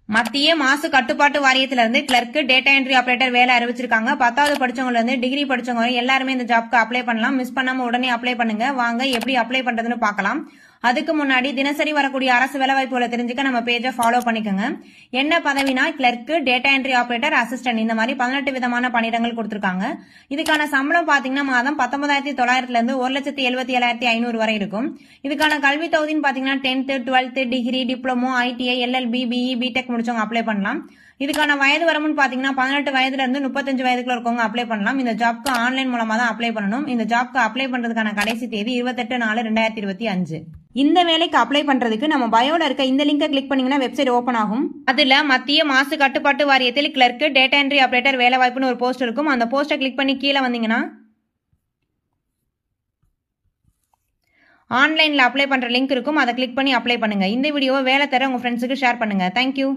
மத்திய மாசு கட்டுப்பாட்டு வாரியத்துல இருந்து கிளர்க், டேட்டா என்ட்ரி ஆபரேட்டர் வேலை அறிவிச்சிருக்காங்க. 10வது படிச்சவங்கல இருந்து டிகிரி படிச்சவங்க எல்லாருமே இந்த ஜாப்க்கு அப்ளை பண்ணலாம். மிஸ் பண்ணாம உடனே அப்ளை பண்ணுங்க. வாங்க எப்படி அப்ளை பண்றதுன்னு பார்க்கலாம். அதுக்கு முன்னாடி தினசரி வரக்கூடிய அரசு வேலைவாய்ப்புகளை தெரிஞ்சுக்க நம்ம பேஜை ஃபாலோ பண்ணிக்கோங்க. என்ன பதவினா clerk, data entry operator, assistant இந்த மாதிரி 18 விதமான பணியிடங்கள் கொடுத்திருக்காங்க. இதுக்கான சம்பளம் பாத்தீங்கன்னா மாதம் 19,900 இருந்து 1,77,500 வரை இருக்கும். இதுக்கான கல்வி தகுதின்னு பாத்தீங்கன்னா 10th, 12th, degree, diploma, ITI, LLB, BE, BTech முடிச்சவங்க அப்ளை பண்ணலாம். இதுக்கான வயது வரம்புன்னு பாத்தீங்கன்னா 18 வயதுல இருந்து 35 வயதுக்குள்ள இருக்கவங்க அப்ளை பண்ணலாம். இந்த ஜாப்க்கு ஆன்லைன் மூலமா தான் அப்ளை பண்ணணும். இந்த ஜாப்க்கு அப்ளை பண்றதுக்கான கடைசி தேதி 28/4/2025. இந்த வேலைக்கு அப்ளை பண்றதுக்கு நம்ம பயோல இருக்க இந்த லிங்கை கிளிக் பண்ணீங்கன்னா வெப்சைட் ஓபன் ஆகும். அதுல மத்திய மாசு கட்டுப்பாட்டு வாரியத்தில் கிளர்க், டேட்டா என்ட்ரி ஆபரேட்டர் வேலை வாய்ப்புன்னு ஒரு போஸ்ட் இருக்கும். அந்த போஸ்ட்டை கிளிக் பண்ணி கீழே வந்தீங்கன்னா ஆன்லைன்ல அப்ளை பண்ற லிங்க் இருக்கும். அதை கிளிக் பண்ணி அப்ளை பண்ணுங்க. இந்த வீடியோவை வேலை தர உங்க ஃப்ரெண்ட்ஸுக்கு ஷேர் பண்ணுங்க. தேங்க்யூ.